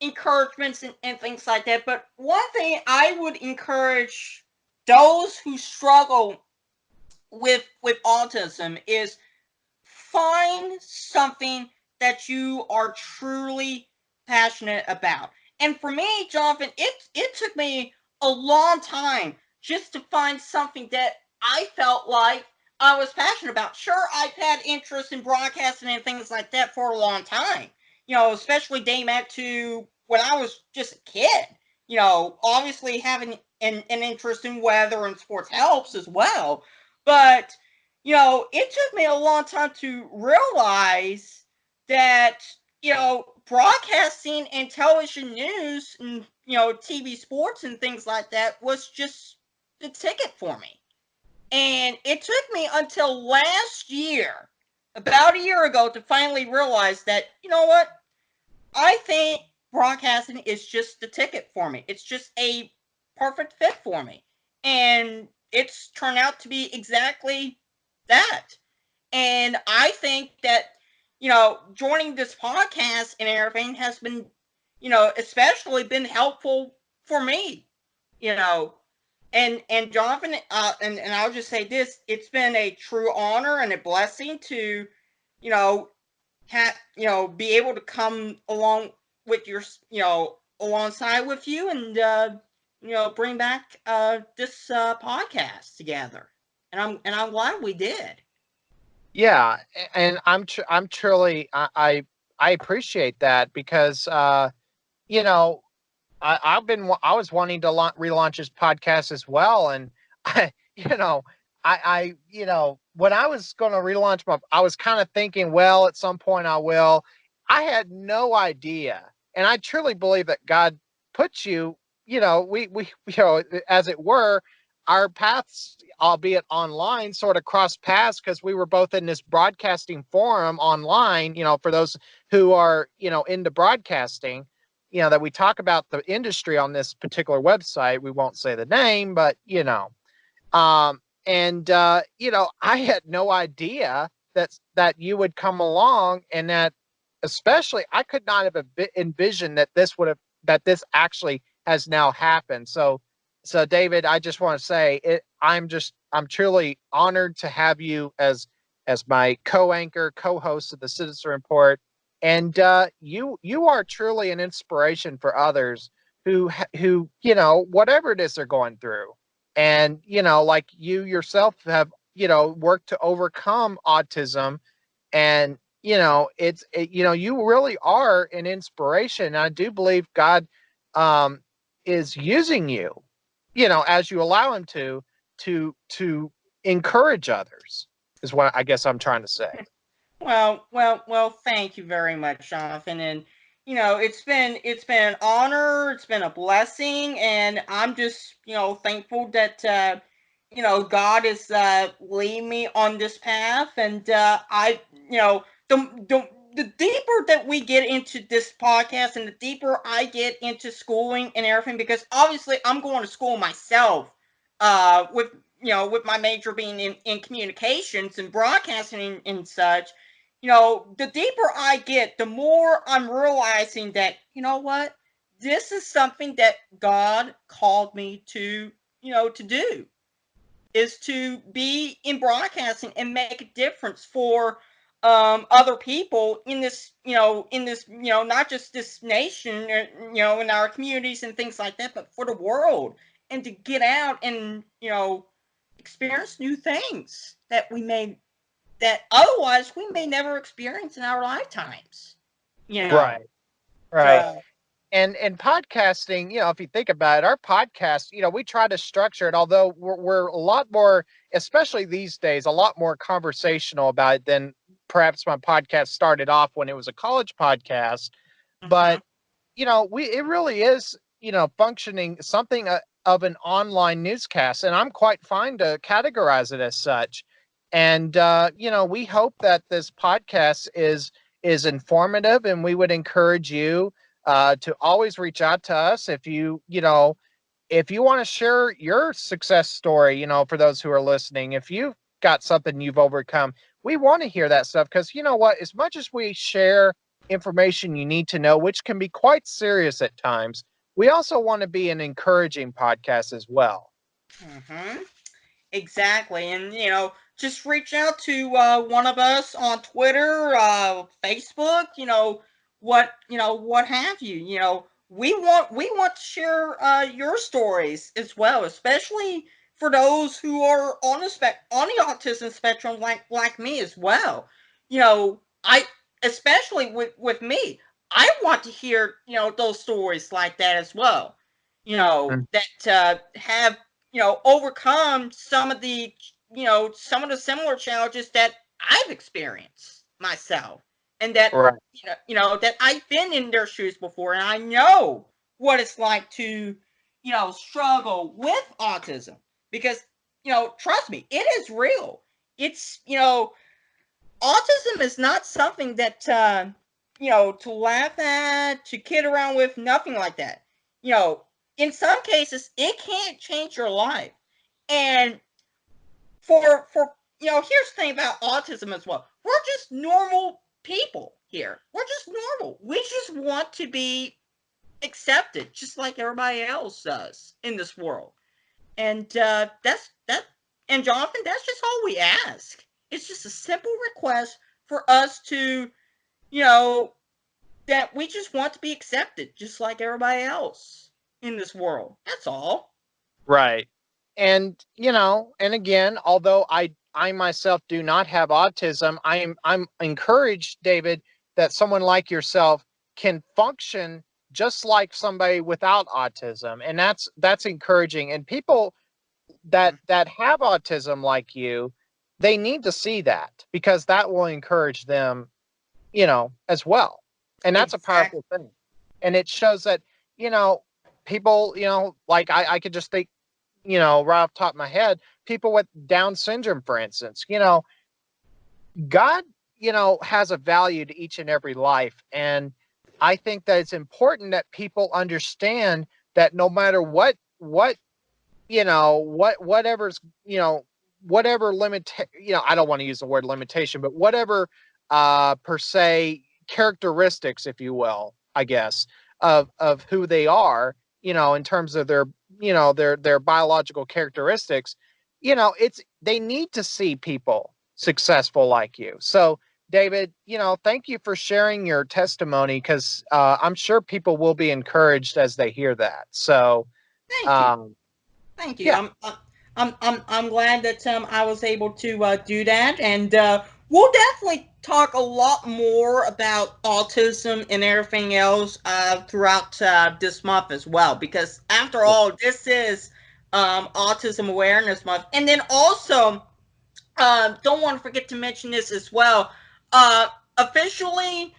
encouragements and things like that. But one thing I would encourage those who struggle with autism is find something that you are truly passionate about. And for me, Jonathan, it took me a long time just to find something that I felt like I was passionate about. Sure, I've had interest in broadcasting and things like that for a long time. Especially dating back to when I was just a kid. Obviously having an interest in weather and sports helps as well. But it took me a long time to realize that, broadcasting and television news and, TV sports and things like that was just the ticket for me. And it took me until last year, about a year ago, to finally realize that, you know what? I think broadcasting is just the ticket for me. It's just a perfect fit for me. And it's turned out to be exactly that. And I think that, joining this podcast and everything has been, especially been helpful for me, you know. And Jonathan, and I'll just say this, it's been a true honor and a blessing to, you know, be able to come along with your, alongside with you and, bring back this podcast together. And I'm glad we did. Yeah, and I'm truly I appreciate that because you know I was wanting to relaunch his podcast as well, and I you know when I was going to relaunch I was kind of thinking, well, at some point I will. I had no idea, and I truly believe that God puts you, we as it were, our paths, albeit online, sort of crossed paths because we were both in this broadcasting forum online. For those who are into broadcasting, that we talk about the industry on this particular website. We won't say the name, but and I had no idea that you would come along, and that especially I could not have envisioned that this actually has now happened. So David, I just want to say I'm truly honored to have you as my co-anchor, co-host of the Citizen Report, and you are truly an inspiration for others who whatever it is they're going through, and like you yourself have worked to overcome autism, and you really are an inspiration. I do believe God um is using you, as you allow him to encourage others, is what I guess I'm trying to say. Well. Thank you very much, Jonathan. And it's been an honor. It's been a blessing, and I'm just thankful that God is leading me on this path. And I the deeper that we get into this podcast, and the deeper I get into schooling and everything, because obviously I'm going to school myself, with my major being in communications and broadcasting and such. The deeper I get, the more I'm realizing that, what? This is something that God called me to do, is to be in broadcasting and make a difference for other people in this, not just this nation, in our communities and things like that, but for the world, and to get out and, experience new things that otherwise we may never experience in our lifetimes. Right. Right. So, And podcasting, if you think about it, our podcast, we try to structure it, although we're a lot more, especially these days, a lot more conversational about it than perhaps my podcast started off when it was a college podcast. mhm. But it really is, functioning something of an online newscast, and I'm quite fine to categorize it as such. And we hope that this podcast is informative, and we would encourage you to always reach out to us if you want to share your success story. For those who are listening, if you've got something you've overcome, we want to hear that stuff, because you know what, as much as we share information you need to know, which can be quite serious at times, we also want to be an encouraging podcast as well. Mm-hmm. Exactly. And, just reach out to one of us on Twitter, Facebook, what have you. We want to share your stories as well, especially for those who are on the autism spectrum like me as well. I especially with me, I want to hear, those stories like that as well. Mm. That have, overcome some of the similar challenges that I've experienced myself, and that Right. that I've been in their shoes before, and I know what it's like to struggle with autism, because trust me, it is real. It's autism is not something that to laugh at, to kid around with, nothing like that. In some cases, it can't change your life. And for here's the thing about autism as well. We're just normal people here. We're just normal. We just want to be accepted, just like everybody else does in this world. And that's that. And Jonathan, that's just all we ask. It's just a simple request for us to, you know, that we just want to be accepted, just like everybody else in this world. That's all. Right. And and again, although I myself do not have autism, I'm encouraged, David, that someone like yourself can function just like somebody without autism. And that's encouraging. And people that have autism like you, they need to see that, because that will encourage them, as well. And that's a Exactly. powerful thing. And it shows that, you know, people, like I could just think, right off the top of my head, people with Down syndrome, for instance, God, has a value to each and every life. And I think that it's important that people understand that no matter what, whatever's, whatever I don't want to use the word limitation, but whatever, per se characteristics, if you will, I guess, of who they are, in terms of their biological characteristics, they need to see people successful like you. So, David, thank you for sharing your testimony, because I'm sure people will be encouraged as they hear that. So, Thank you. um, Thank you. yeah, I'm glad that I was able to do that, and we'll definitely talk a lot more about autism and everything else throughout this month as well. Because after all, this is Autism Awareness Month, and then also don't want to forget to mention this as well. Officially,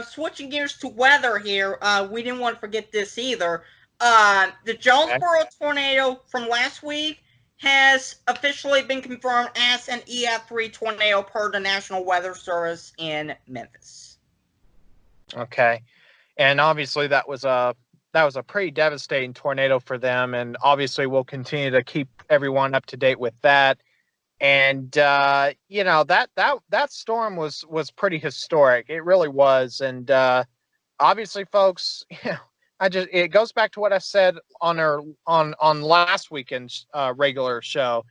switching gears to weather here, we didn't want to forget this either. The okay, Jonesboro tornado from last week has officially been confirmed as an EF3 tornado per the National Weather Service in Memphis. okay. And obviously that was a pretty devastating tornado for them, and obviously we'll continue to keep everyone up to date with that. And that storm was pretty historic. It really was. And obviously, folks, it goes back to what I said on our on last weekend's regular show.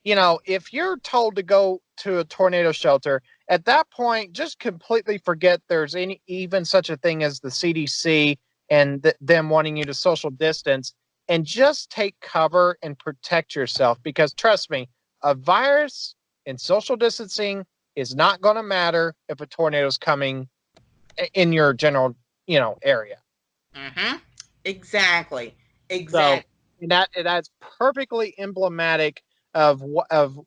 if you're told to go to a tornado shelter, at that point, just completely forget there's even such a thing as the CDC and them wanting you to social distance, and just take cover and protect yourself. Because trust me, a virus and social distancing is not going to matter if a tornado is coming in your general, area. Mm-hmm. Exactly. So Exactly. that's perfectly emblematic of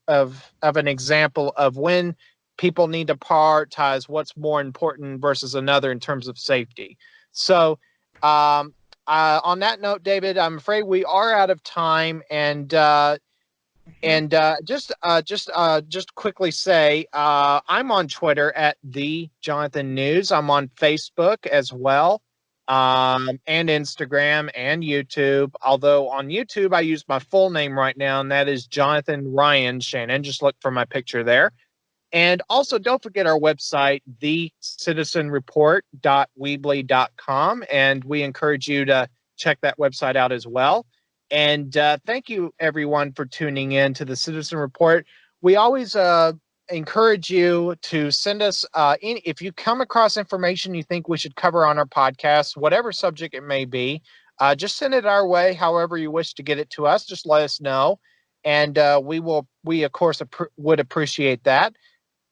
an example of when people need to prioritize what's more important versus another in terms of safety. So, on that note, David, I'm afraid we are out of time, and just quickly say, I'm on Twitter at the Jonathan News. I'm on Facebook as well, and Instagram and YouTube. Although on YouTube I use my full name right now, and that is Jonathan Ryan Shannon. Just look for my picture there. And also, don't forget our website, thecitizenreport.weebly.com, and we encourage you to check that website out as well. And thank you, everyone, for tuning in to the Citizen Report. We always encourage you to send us if you come across information you think we should cover on our podcast, whatever subject it may be. Just send it our way, however you wish to get it to us. Just let us know, and we of course would appreciate that.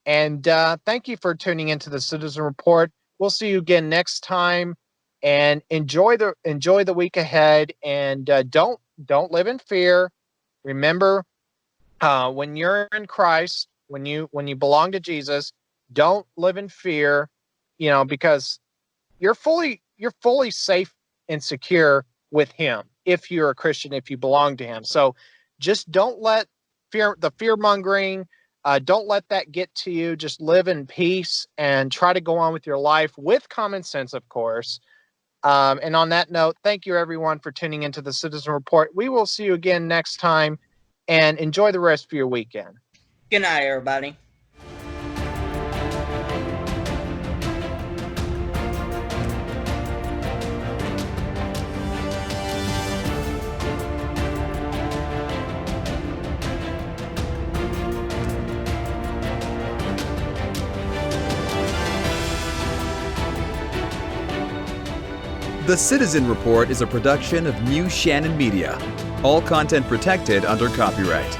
And thank you for tuning into the Citizen Report. We'll see you again next time, and enjoy the week ahead. And don't live in fear. Remember, when you're in Christ, when you belong to Jesus, don't live in fear. Because you're fully safe and secure with Him if you're a Christian, if you belong to Him. So just don't let the fear mongering. Don't let that get to you. Just live in peace and try to go on with your life with common sense, of course. And on that note, thank you, everyone, for tuning into the Citizen Report. We will see you again next time, and enjoy the rest of your weekend. Good night, everybody. The Citizen Report is a production of New Shannon Media. All content protected under copyright.